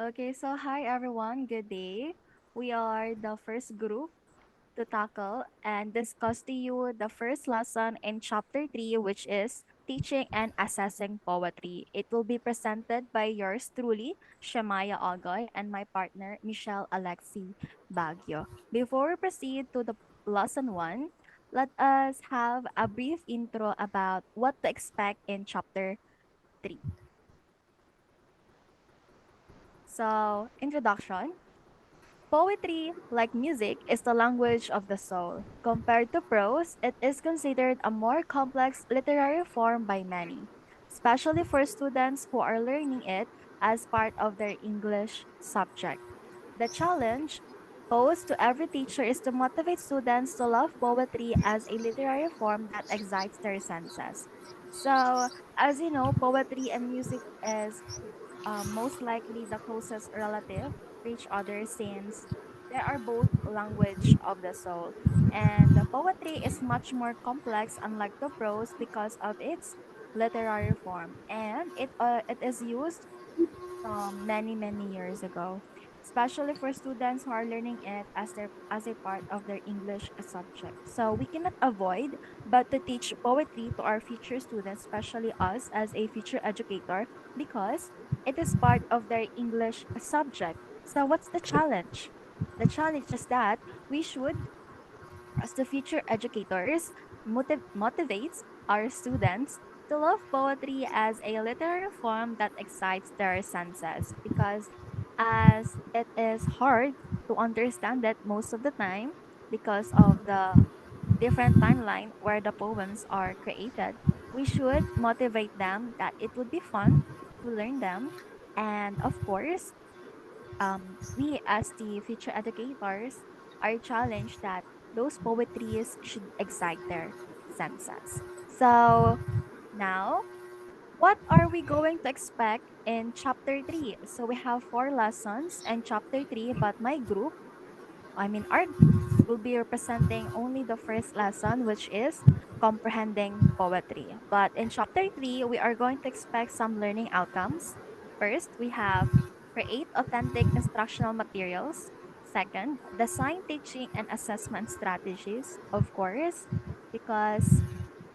Okay, so hi everyone, good day. We are the first group to tackle and discuss to you the first lesson in chapter 3, which is teaching and assessing poetry. It will be presented by yours truly, Shemaiah Ogoy, and my partner, Michelle Alexie Baguio. Before we proceed to the lesson 1, let us have a brief intro about what to expect in chapter 3. So, introduction. Poetry, like music, is the language of the soul. Compared to prose, it is considered a more complex literary form by many, especially for students who are learning it as part of their English subject. The challenge posed to every teacher is to motivate students to love poetry as a literary form that excites their senses. So, as you know, poetry and music is most likely the closest relative to each other since they are both language of the soul. And the poetry is much more complex, unlike the prose, because of its literary form, and it is used from many years ago, especially for students who are learning it as a part of their English subject. So we cannot avoid but to teach poetry to our future students, especially us as a future educator, because it is part of their English subject. So what's the challenge? The challenge is that we should, as the future educators, motivates our students to love poetry as a literary form that excites their senses, because as it is hard to understand it most of the time because of the different timeline where the poems are created, we should motivate them that it would be fun to learn them. And of course, we as the future educators are challenged that those poetries should excite their senses. So now, what are we going to expect in chapter 3? So we have 4 lessons in chapter 3, but our group will be representing only the first lesson, which is comprehending poetry. But in chapter 3, we are going to expect some learning outcomes. First, we have create authentic instructional materials. Second, design teaching and assessment strategies, of course, because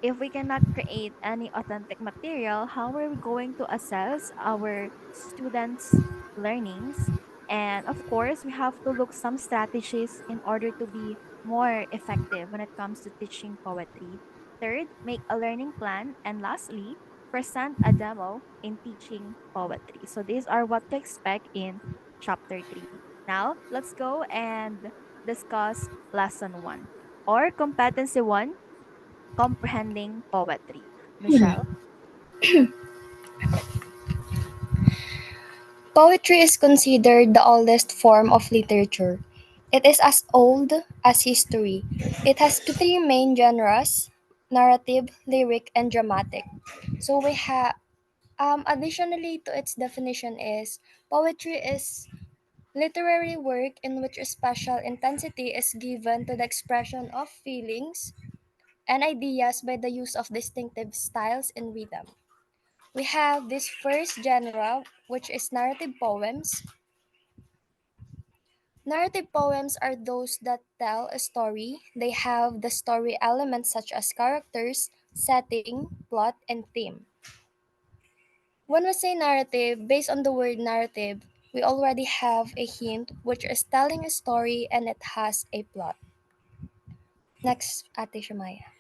if we cannot create any authentic material, how are we going to assess our students' learnings? And of course, we have to look some strategies in order to be more effective when it comes to teaching poetry. Third, make a learning plan. And lastly, present a demo in teaching poetry. So these are what to expect in chapter 3. Now, let's go and discuss lesson 1 or competency 1, comprehending poetry. Michelle? Poetry is considered the oldest form of literature. It is as old as history. It has three main genres: narrative, lyric, and dramatic. So we have additionally to its definition is poetry is literary work in which a special intensity is given to the expression of feelings and ideas by the use of distinctive styles and rhythm. We have this first genre, which is narrative poems. Narrative poems are those that tell a story. They have the story elements such as characters, setting, plot, and theme. When we say narrative, based on the word narrative, we already have a hint which is telling a story and it has a plot. Next, Ate Shemaiah.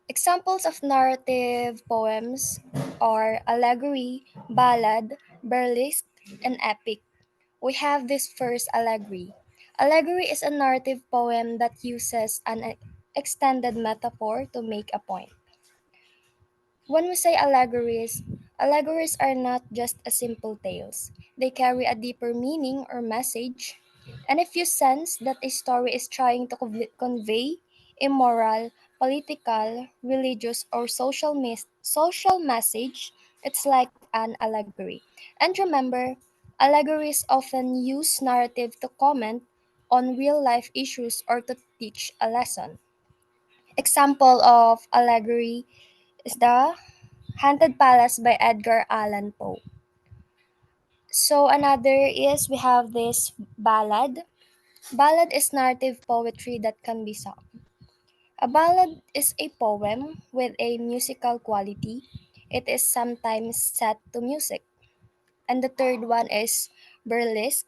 Examples of narrative poems are allegory, ballad, burlesque, and epic. We have this first allegory. Allegory is a narrative poem that uses an extended metaphor to make a point. When we say allegories, allegories are not just a simple tales. They carry a deeper meaning or message. And if you sense that a story is trying to convey a moral, political, religious, or social message, it's like an allegory. And remember, allegories often use narrative to comment on real life issues or to teach a lesson. Example of allegory is the Haunted Palace by Edgar Allan Poe. So another is we have this ballad. Ballad is narrative poetry that can be sung. A ballad is a poem with a musical quality. It is sometimes set to music. And the third one is burlesque.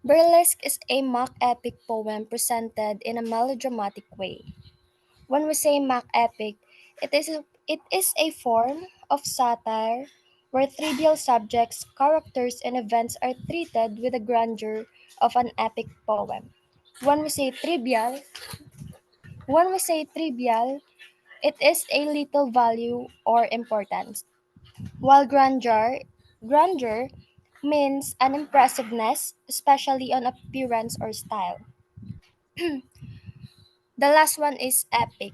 Burlesque is a mock epic poem presented in a melodramatic way. When we say mock epic, it is a form of satire where trivial subjects, characters, and events are treated with the grandeur of an epic poem. When we say trivial, when we say trivial, it is a little value or importance. While grandeur means an impressiveness, especially on appearance or style. The last one is epic.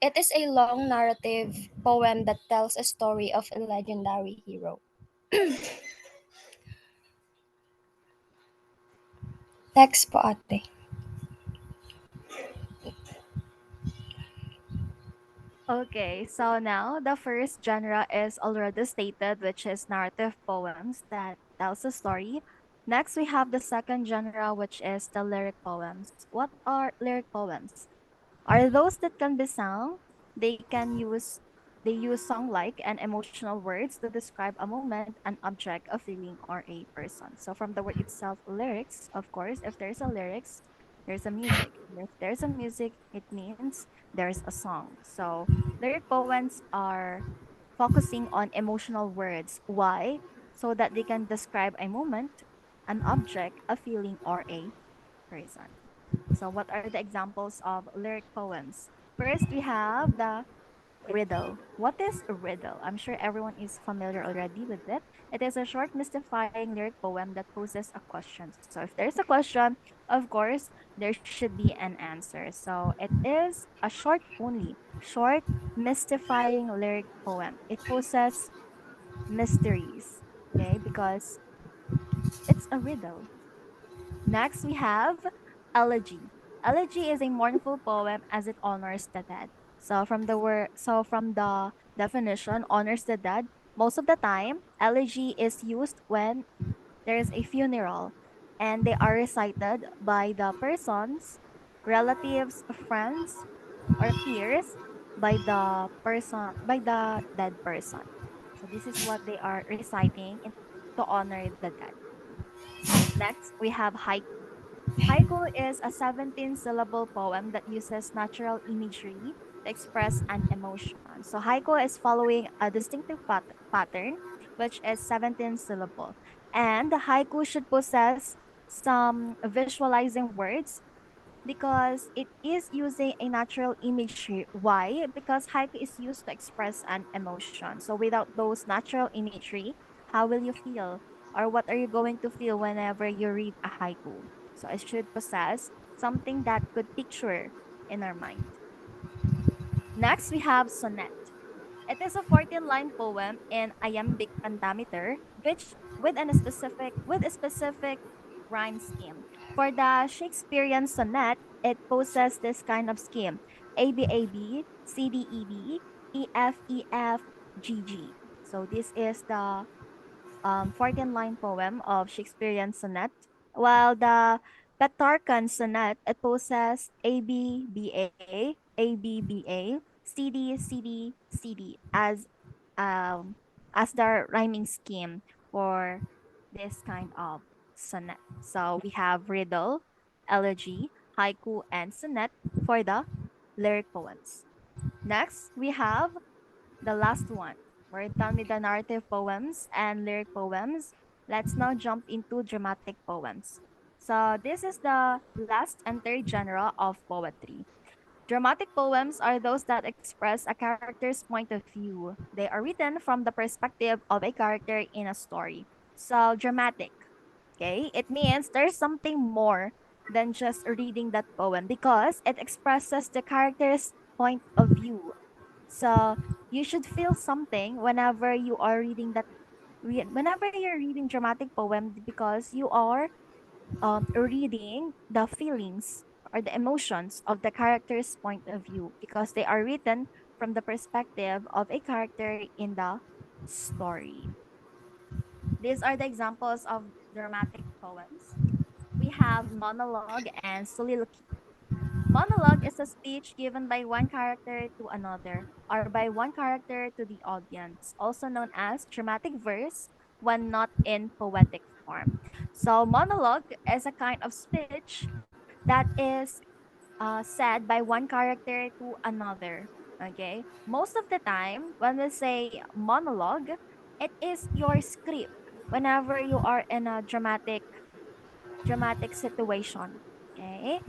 It is a long narrative poem that tells a story of a legendary hero. Next po ate. Okay, so now the first genre is already stated, which is narrative poems that tells a story. Next, we have the second genre, which is the lyric poems. What are lyric poems? Are those that can be sung. They use song-like and emotional words to describe a moment, an object, a feeling, or a person. So from the word itself, lyrics, of course, if there's a lyrics, there's a music. And if there's a music, it means there's a song. So lyric poems are focusing on emotional words. Why? So that they can describe a moment, an object, a feeling, or a person. So, what are the examples of lyric poems? First, we have the riddle. What is a riddle? I'm sure everyone is familiar already with it. It is a short, mystifying lyric poem that poses a question. So, if there's a question, of course, there should be an answer. So, it is a short only, short, mystifying lyric poem. It poses mysteries, okay, because it's a riddle. Next, we have Elegy. Elegy is a mournful poem as it honors the dead. From the definition, honors the dead. Most of the time, elegy is used when there is a funeral and they are recited by the persons, relatives, friends, or peers by the dead person. So this is what they are reciting to honor the dead. Next, we have haiku. Haiku is a 17-syllable poem that uses natural imagery to express an emotion. So haiku is following a distinctive pattern, which is 17 syllable. And the haiku should possess some visualizing words because it is using a natural imagery. Why? Because haiku is used to express an emotion. So without those natural imagery, how will you feel? Or what are you going to feel whenever you read a haiku? So it should possess something that could picture in our mind. Next, we have sonnet. It is a 14-line poem in iambic pentameter, which with a specific rhyme scheme. For the Shakespearean sonnet, it possesses this kind of scheme: A B A B, C D E D, E F E F, G G. So this is the 14-line poem of Shakespearean sonnet, while the Petrarchan sonnet it possesses A B B A, A B B A, C D C D C D um as the rhyming scheme for this kind of sonnet. So we have riddle, elegy, haiku, and sonnet for the lyric poems. Next, we have the last one. We're done with the narrative poems and lyric poems. Let's now jump into dramatic poems. So, this is the last and third genre of poetry. Dramatic poems are those that express a character's point of view. They are written from the perspective of a character in a story. So, dramatic, okay? It means there's something more than just reading that poem because it expresses the character's point of view. So you should feel something whenever you are reading whenever you're reading dramatic poem because you are reading the feelings or the emotions of the character's point of view because they are written from the perspective of a character in the story. These are the examples of dramatic poems. We have monologue and soliloquy. Monologue is a speech given by one character to another or by one character to the audience, also known as dramatic verse when not in poetic form. So, monologue is a kind of speech that is said by one character to another. Okay. Most of the time, when we say monologue, it is your script whenever you are in a dramatic situation. Okay.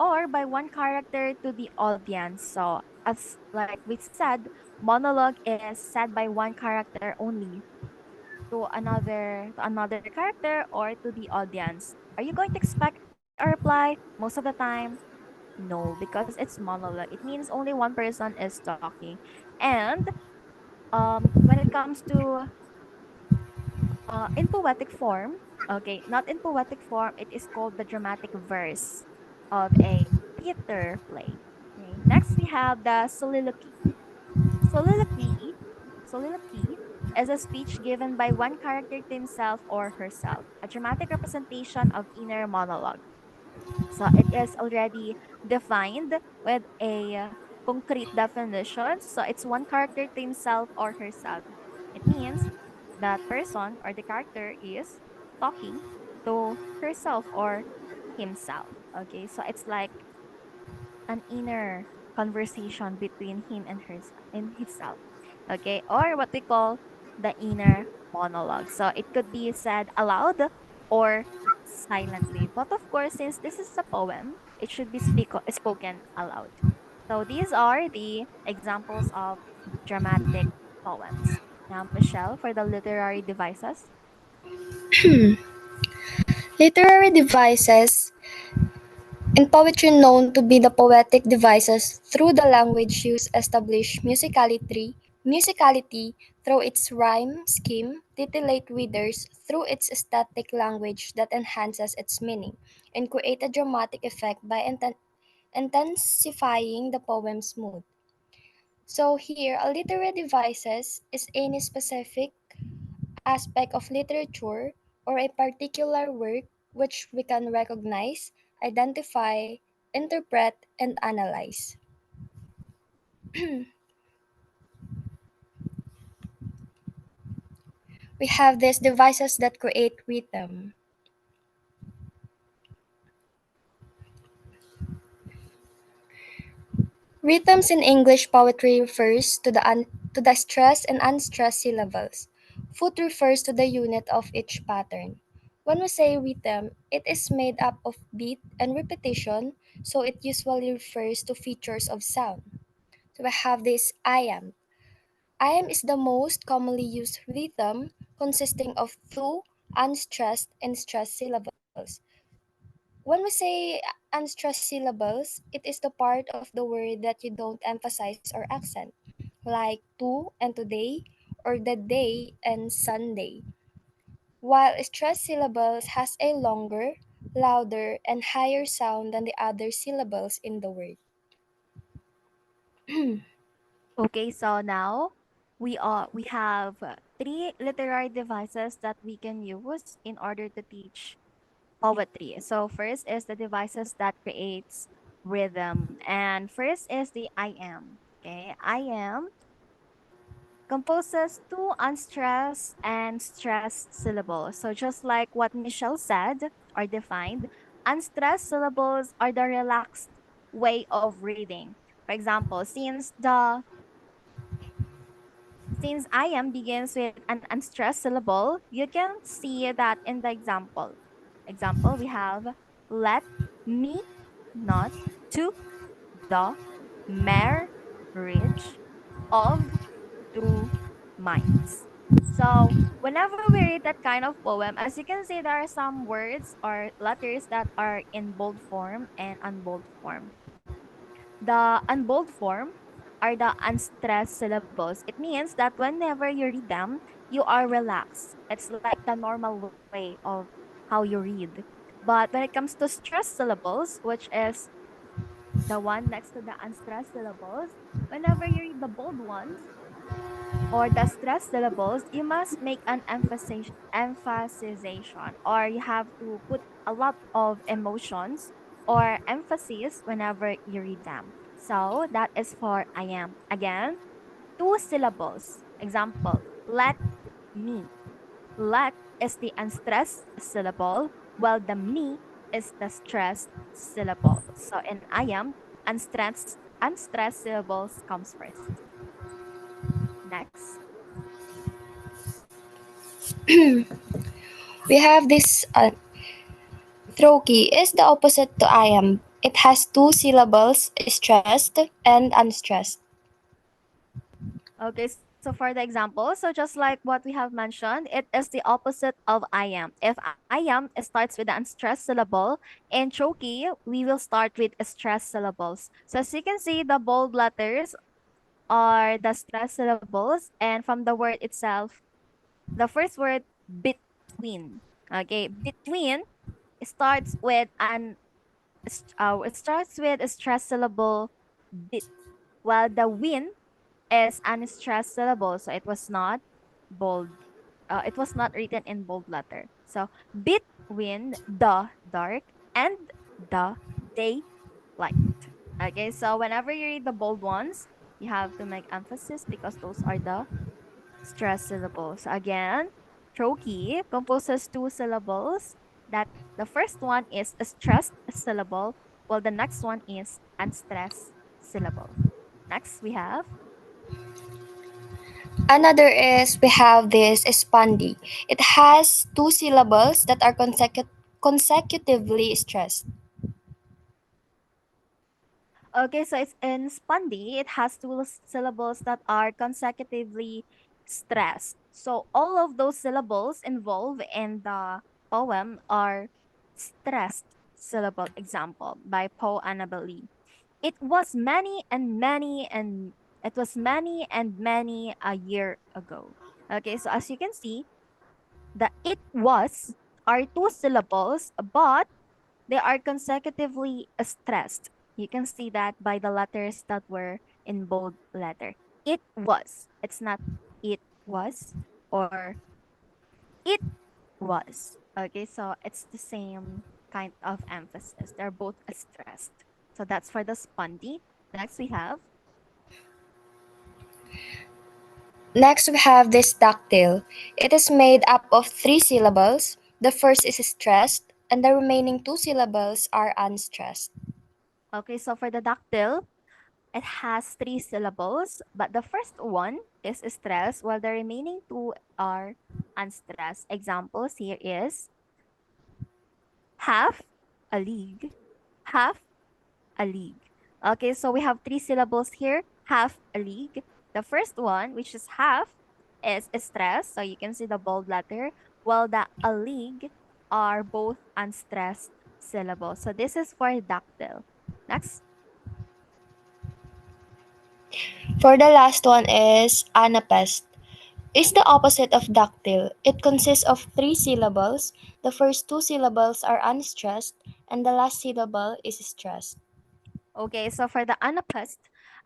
Or by one character to the audience. So, as like we said, monologue is said by one character only to another character or to the audience. Are you going to expect a reply most of the time? No, because it's monologue. It means only one person is talking. And when it comes to in poetic form, okay, not in poetic form, it is called the dramatic verse of a theater play. Okay. Next, we have the soliloquy. Soliloquy, soliloquy is a speech given by one character to himself or herself, a dramatic representation of inner monologue. So it is already defined with a concrete definition. So it's one character to himself or herself. It means that person or the character is talking to herself or himself. Okay, so it's like an inner conversation between him and herself and himself. Okay, or what we call the inner monologue. So it could be said aloud or silently. But of course, since this is a poem, it should be spoken aloud. So these are the examples of dramatic poems. Now, Michelle, for the literary devices. Literary devices in poetry known to be the poetic devices through the language used establish musicality through its rhyme scheme, titillate readers through its aesthetic language that enhances its meaning, and create a dramatic effect by intensifying the poem's mood. So here, a literary devices is any specific aspect of literature or a particular work which we can recognize, identify, interpret, and analyze. We have these devices that create rhythm. Rhythms in English poetry refers to the stressed and unstressed syllables. Foot refers to the unit of each pattern. When we say rhythm, it is made up of beat and repetition, so it usually refers to features of sound. So we have this I am is the most commonly used rhythm, consisting of two unstressed and stressed syllables. When we say unstressed syllables, it is the part of the word that you don't emphasize or accent, like to and today, or the day and Sunday. While stressed syllables has a longer, louder, and higher sound than the other syllables in the word. Okay, so now we have three literary devices that we can use in order to teach poetry. So first is the devices that creates rhythm, and first is the I am. Okay, I am composes two unstressed and stressed syllables. So just like what Michelle said or defined, unstressed syllables are the relaxed way of reading. For example, since I am begins with an unstressed syllable, you can see that in the example. Example, we have let me not to the marriage of two minds. So, whenever we read that kind of poem, as you can see, there are some words or letters that are in bold form and unbold form. The unbold form are the unstressed syllables. It means that whenever you read them, you are relaxed. It's like the normal way of how you read. But when it comes to stressed syllables, which is the one next to the unstressed syllables, whenever you read the bold ones, or the stress syllables, you must make an emphasization, or you have to put a lot of emotions or emphasis whenever you read them. So that is for I am. Again, two syllables. Example, let me. Let is the unstressed syllable, while the me is the stressed syllable. So in I am, unstressed syllables comes first. Next. We have this Throki is the opposite to I am. It has two syllables, stressed and unstressed. Okay, so for the example, so just like what we have mentioned, it is the opposite of I am. If I am, it starts with the unstressed syllable. In Choki, we will start with stressed syllables. So as you can see, the bold letters are the stressed syllables, and from the word itself, the first word between. Okay, between starts with it starts with a stressed syllable bit, while the win is unstressed syllable, so it was not bold. It was not written in bold letter. So between the dark and the daylight. Okay, so whenever you read the bold ones, you have to make emphasis because those are the stress syllables. Again, trochee composes two syllables. That the first one is a stressed syllable, while the next one is unstressed syllable. Next, we have. Another is we have this spondy. It has two syllables that are consecutively stressed. Okay, so it's in Spundy. It has two syllables that are consecutively stressed. So all of those syllables involved in the poem are stressed syllable. Example by Poe Annabelle. It was many and many and it was many and many a year ago. Okay, so as you can see, the it was are two syllables, but they are consecutively stressed. You can see that by the letters that were in bold letter. It was. It's not it was or it was. Okay, so it's the same kind of emphasis. They're both stressed. So that's for the spondy. Next we have. Next, we have this dactyl. It is made up of three syllables. The first is stressed, and the remaining two syllables are unstressed. Okay, so for the dactyl, it has three syllables, but the first one is stress, while the remaining two are unstressed. Examples here is half a league, half a league. Okay, so we have three syllables here, half a league. The first one, which is half, is stress, so you can see the bold letter, while the a league are both unstressed syllables. So this is for dactyl. Next. For the last one is anapest. Is the opposite of dactyl. It consists of three syllables. The first two syllables are unstressed, and the last syllable is stressed. Okay, so for the anapest,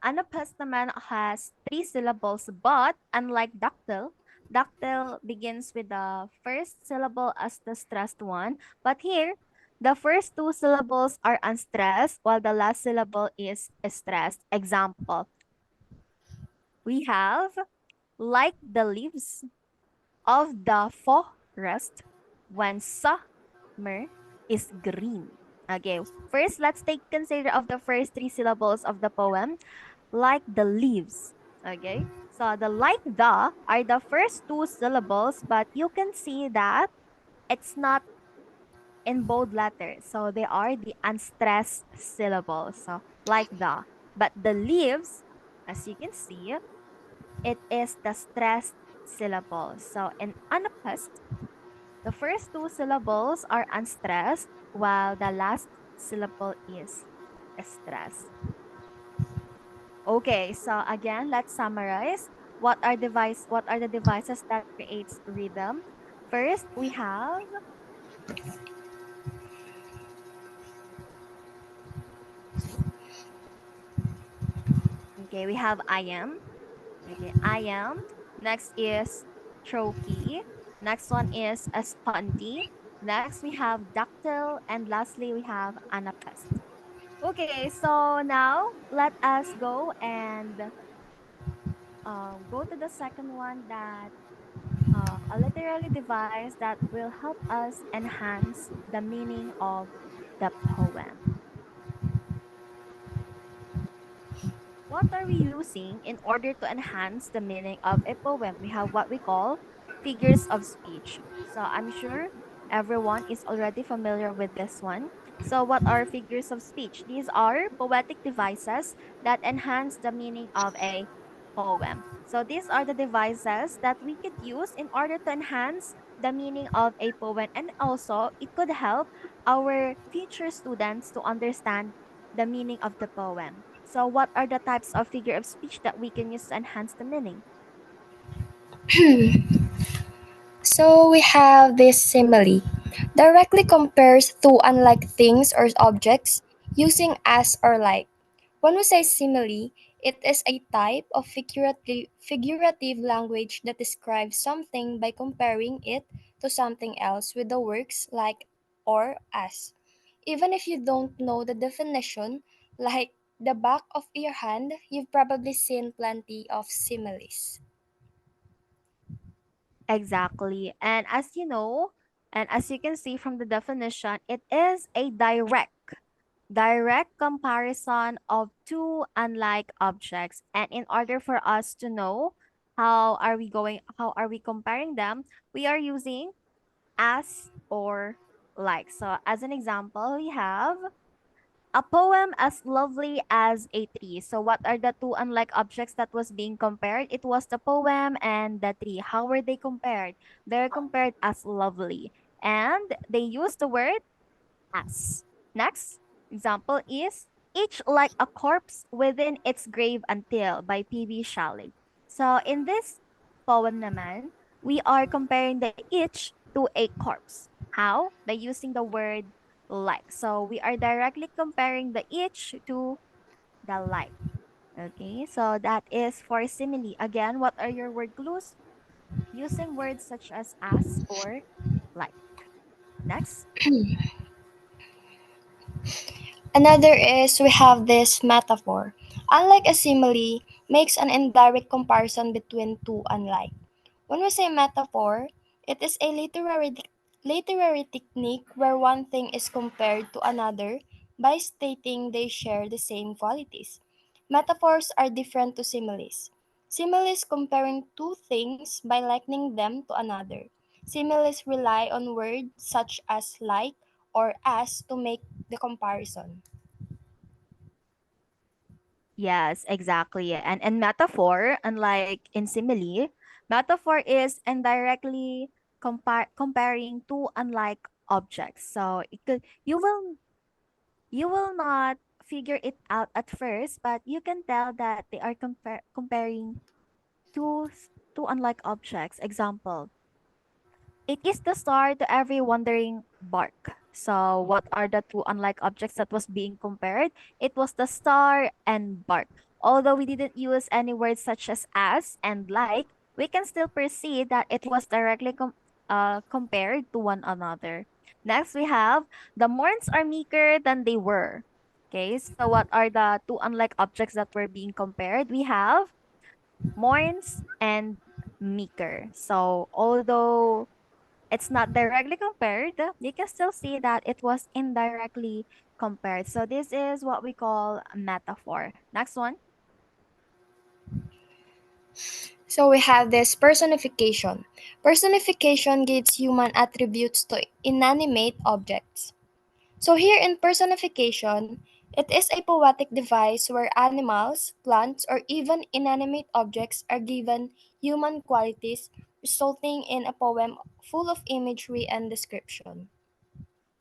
anapest naman has three syllables, but unlike dactyl, dactyl begins with the first syllable as the stressed one. But here, the first two syllables are unstressed, while the last syllable is stressed. Example, we have like the leaves of the forest when summer is green. Okay, first let's take consider of the first three syllables of the poem, like the leaves. Okay, so the like the are the first two syllables, but you can see that it's not in bold letters, so they are the unstressed syllables. So like the, but the leaves, as you can see, it is the stressed syllable. So in unopposed, the first two syllables are unstressed, while the last syllable is stressed. Okay, so again, let's summarize. What are the devices that creates rhythm? First, we have okay, we have I am. Okay, I am. Next is trophy. Next one is a spondy. Next we have dactyl, and lastly we have anapest. Okay, so now let us go and go to the second one, that a literary device that will help us enhance the meaning of the poem. What are we using in order to enhance the meaning of a poem? We have what we call figures of speech. So I'm sure everyone is already familiar with this one. So, what are figures of speech? These are poetic devices that enhance the meaning of a poem. So, these are the devices that we could use in order to enhance the meaning of a poem. And also, it could help our future students to understand the meaning of the poem. So, what are the types of figure of speech that we can use to enhance the meaning? So we have this simile. Directly compares two unlike things or objects using as or like. When we say simile, it is a type of figurative language that describes something by comparing it to something else with the works like or as. Even if you don't know the definition, like the back of your hand, you've probably seen plenty of similes. Exactly. And as you know, and as you can see from the definition, it is a direct comparison of two unlike objects. And in order for us to know how are we comparing them, we are using as or like. So as an example, we have a poem as lovely as a tree. So what are the two unlike objects that was being compared? It was the poem and the tree. How were they compared? They're compared as lovely. And they use the word as. Next example is each like a corpse within its grave until by P.B. Shelley. So in this poem naman, we are comparing the each to a corpse. How? By using the word like. So we are directly comparing the each to the like. Okay, so that is for simile. Again, what are your word clues? Using words such as or like. Next. Another is we have this metaphor. Unlike a simile, makes an indirect comparison between two unlike. When we say metaphor, it is a literary technique where one thing is compared to another by stating they share the same qualities. Metaphors are different to similes. Similes comparing two things by likening them to another. Similes rely on words such as like or as to make the comparison. Yes, exactly. And metaphor, unlike in simile, metaphor is indirectly comparing two unlike objects. So it could you will not figure it out at first, but you can tell that they are comparing two unlike objects. Example, it is the star to every wandering bark. So, what are the two unlike objects that was being compared? It was the star and bark. Although we didn't use any words such as and like, we can still perceive that it was directly compared to one another. Next, we have the morns are meeker than they were. Okay, so what are the two unlike objects that were being compared? We have morns and meeker. So, although it's not directly compared, you can still see that it was indirectly compared. So this is what we call a metaphor. Next one. So we have this personification. Personification gives human attributes to inanimate objects. So here in personification, it is a poetic device where animals, plants, or even inanimate objects are given human qualities, resulting in a poem full of imagery and description.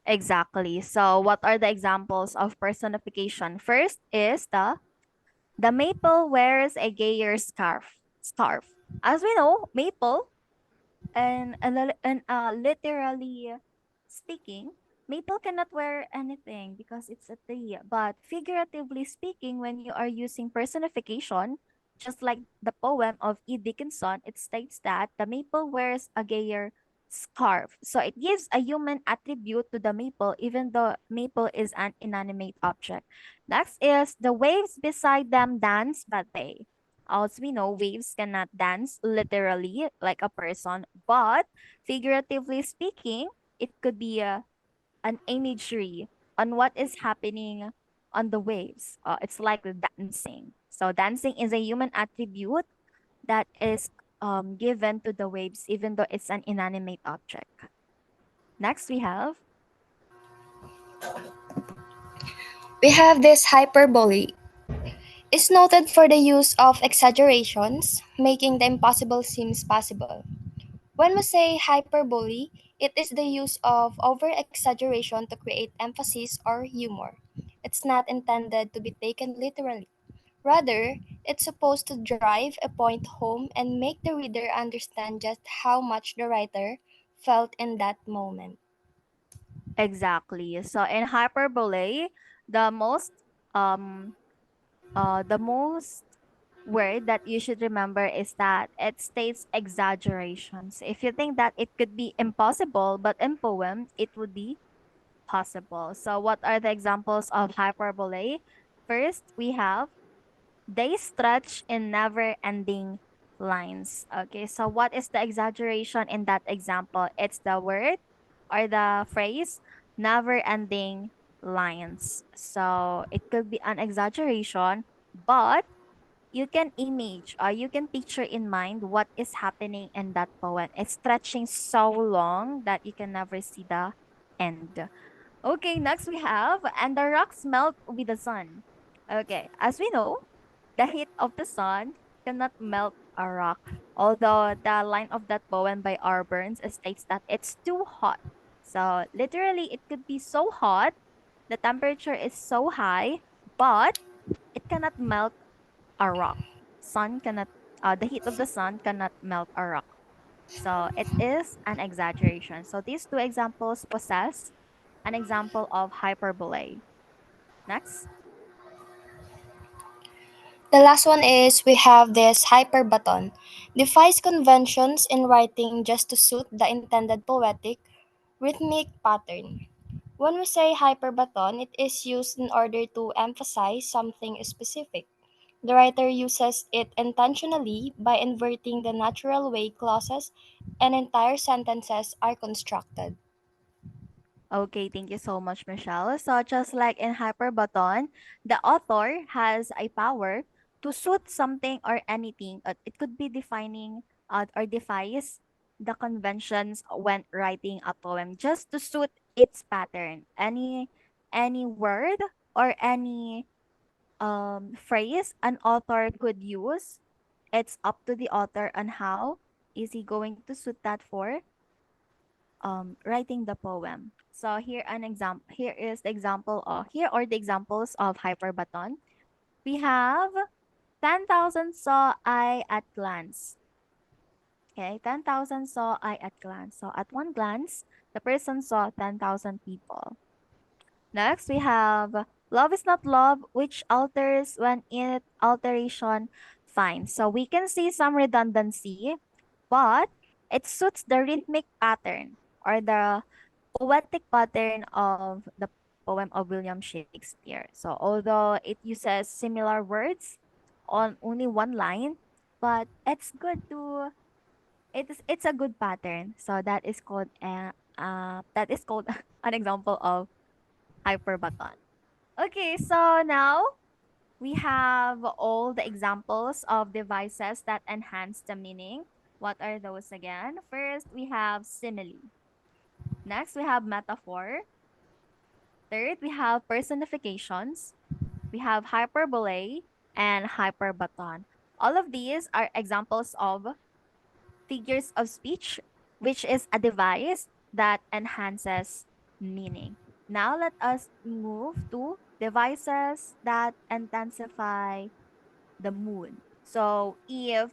Exactly. So what are the examples of personification? First is the maple wears a gayer scarf. As we know, maple and literally speaking, maple cannot wear anything because it's a tree. But figuratively speaking, when you are using personification, Just like the poem of E. Dickinson, it states that the maple wears a gayer scarf. So it gives a human attribute to the maple, even though maple is an inanimate object. Next is the waves beside them dance, but they. As we know, waves cannot dance literally like a person, but figuratively speaking, it could be an imagery on what is happening on the waves. It's like dancing. So dancing is a human attribute that is given to the waves, even though it's an inanimate object. Next, we have We have this hyperbole. It's noted for the use of exaggerations, making the impossible seems possible. When we say hyperbole, it is the use of over exaggeration to create emphasis or humor. It's not intended to be taken literally. Rather, it's supposed to drive a point home and make the reader understand just how much the writer felt in that moment. exactly. So in hyperbole, the most um the most word that you should remember is that it states exaggerations. If you think that it could be impossible, but in poem, it would be possible. So what are the examples of hyperbole? First, we have they stretch in never-ending lines. Okay, so what is the exaggeration in that example? It's the word or the phrase never-ending lines. So it could be an exaggeration, but you can image or you can picture in mind what is happening in that poem. It's stretching so long that you can never see the end. Okay, next we have, and the rocks melt with the sun. Okay, as we know, the heat of the sun cannot melt a rock. Although the line of that poem by R. Burns states that it's too hot. So literally, it could be so hot, the temperature is so high, but it cannot melt a rock. The heat of the sun cannot melt a rock. So it is an exaggeration. So these two examples possess an example of hyperbole. Next. The last one is we have this hyperbaton. Defies conventions in writing just to suit the intended poetic, rhythmic pattern. When we say hyperbaton, it is used in order to emphasize something specific. The writer uses it intentionally by inverting the natural way clauses and entire sentences are constructed. Okay, thank you so much, Michelle. So just like in Hyperbaton, the author has a power to suit something or anything. It could be defining or defies the conventions when writing a poem just to suit its pattern. Any word or any phrase an author could use, it's up to the author on how is he going to suit that for writing the poem. So here is the example of here are the examples of hyperbaton. We have 10,000 saw I at glance. Okay, 10,000 saw I at glance. So at one glance, the person saw 10,000 people. Next, we have love is not love, which alters when it alteration finds. So we can see some redundancy, but it suits the rhythmic pattern or the poetic pattern of the poem of William Shakespeare. So although it uses similar words on only one line, but it's a good pattern. So that is called an example of hyperbaton. Okay, so now we have all the examples of devices that enhance the meaning. What are those again? First, we have simile. Next, we have metaphor. Third, we have personifications. We have hyperbole and hyperbaton. All of these are examples of figures of speech, which is a device that enhances meaning. Now let us move to devices that intensify the mood. So if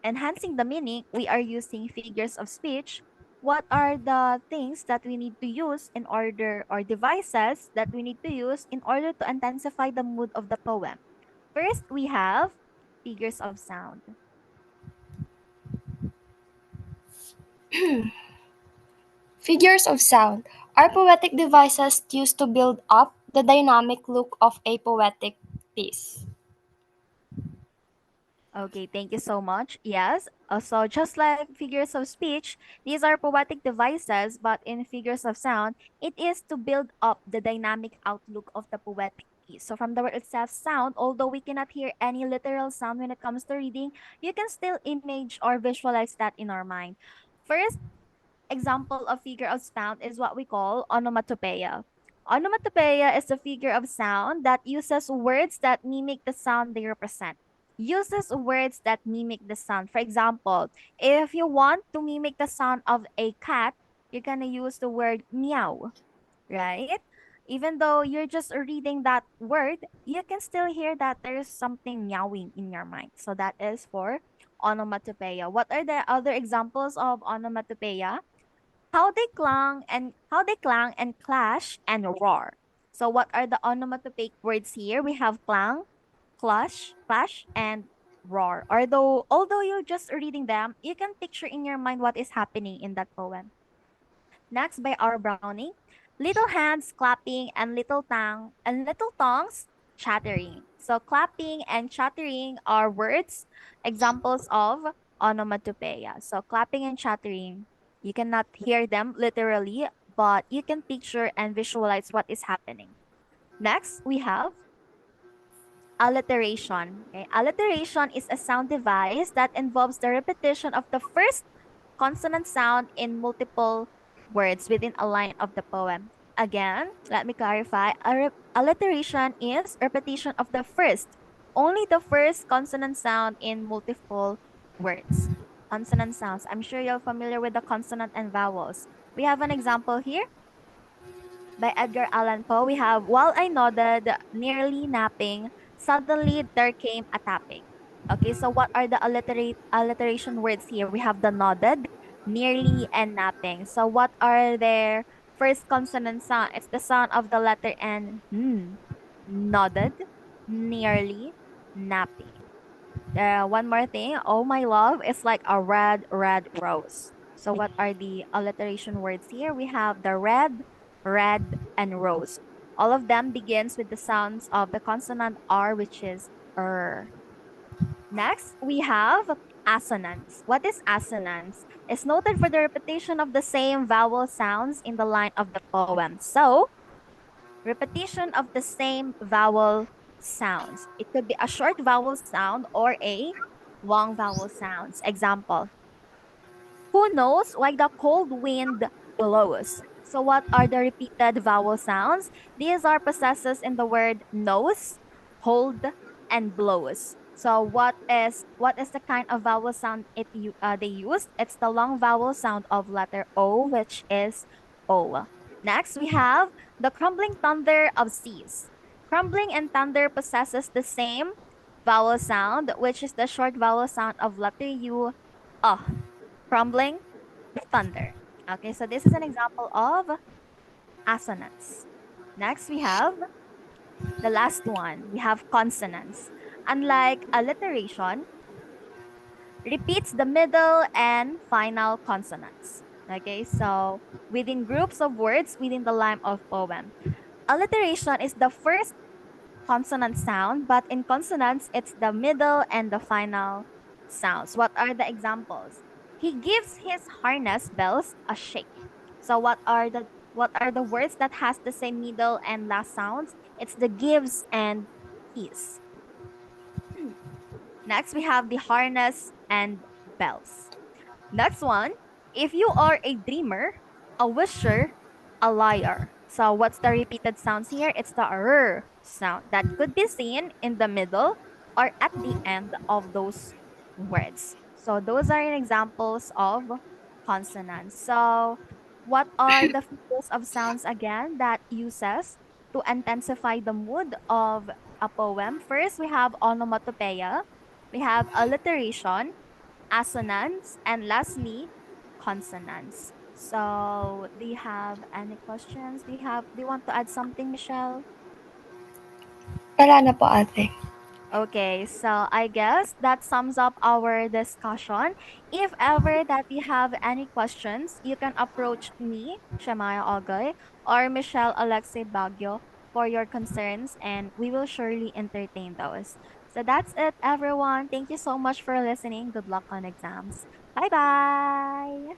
enhancing the meaning, we are using figures of speech. What are the things that we need to use in order, or devices that we need to use in order to intensify the mood of the poem? First, we have figures of sound? Figures of sound are poetic devices used to build up the dynamic look of a poetic piece. Okay, thank you so much. Yes, so just like figures of speech, these are poetic devices, but in figures of sound, it is to build up the dynamic outlook of the poetic piece. So from the word itself, sound, although we cannot hear any literal sound when it comes to reading, you can still image or visualize that in our mind. First, example of figure of sound is what we call onomatopoeia. Onomatopoeia is a figure of sound that uses words that mimic the sound they represent. Uses words that mimic the sound. For example, if you want to mimic the sound of a cat, you're gonna use the word meow, right? Even though you're just reading that word, you can still hear that there's something meowing in your mind. So that is for onomatopoeia. What are the other examples of onomatopoeia? How they clang and clash and roar. So what are the onomatopoeic words here? We have clang, clash, and roar. Although you're just reading them, you can picture in your mind what is happening in that poem. Next by our Browning, little hands clapping and little tongues chattering. So clapping and chattering are words, examples of onomatopoeia. So clapping and chattering, you cannot hear them literally, but you can picture and visualize what is happening. Next, we have alliteration. Okay? Alliteration is a sound device that involves the repetition of the first consonant sound in multiple words within a line of the poem. Again, let me clarify. Alliteration is repetition of only the first consonant sound in multiple words. Consonant sounds. I'm sure you're familiar with the consonant and vowels. We have an example here by Edgar Allan Poe, we have while I nodded, nearly napping, suddenly there came a tapping. Okay, so what are the alliteration words here? We have the nodded, nearly, and napping. So what are their first consonant sound? It's the sound of the letter N. Nodded, nearly, napping. One more thing. Oh, my love is like a red, red rose. So, what are the alliteration words here? We have the red, red, and rose. All of them begins with the sounds of the consonant R, which is er. Next, we have assonance. What is assonance? It's noted for the repetition of the same vowel sounds in the line of the poem. So, repetition of the same vowel sounds. It could be a short vowel sound or a long vowel sounds. Example, who knows why the cold wind blows? So what are the repeated vowel sounds? These are possessors in the word knows, hold, and blows. So what is the kind of vowel sound they used? It's the long vowel sound of letter O, which is O. Next, we have the crumbling thunder of seas. Crumbling and thunder possesses the same vowel sound, which is the short vowel sound of letter U, crumbling thunder. Okay, so this is an example of assonance. Next, we have the last one. We have consonants. Unlike alliteration, repeats the middle and final consonants. Okay, so within groups of words within the line of poem. Alliteration is the first consonant sound, but in consonants, it's the middle and the final sounds. What are the examples? He gives his harness bells a shake. So what are the words that has the same middle and last sounds? It's the gives and his. Next, we have the harness and bells. Next one, if you are a dreamer, a wisher, a liar. So what's the repeated sounds here? It's the r sound that could be seen in the middle or at the end of those words. So those are examples of consonants. So what are the figures of sounds again that uses to intensify the mood of a poem? First, we have onomatopoeia, we have alliteration, assonance, and lastly, consonants. So, do you have any questions? Do you want to add something, Michelle? Wala na po ate. Okay, so I guess that sums up our discussion. If ever that you have any questions, you can approach me, Shemaiah Ogoy, or Michelle Alexie Baguio for your concerns, and we will surely entertain those. So that's it, everyone. Thank you so much for listening. Good luck on exams. Bye bye.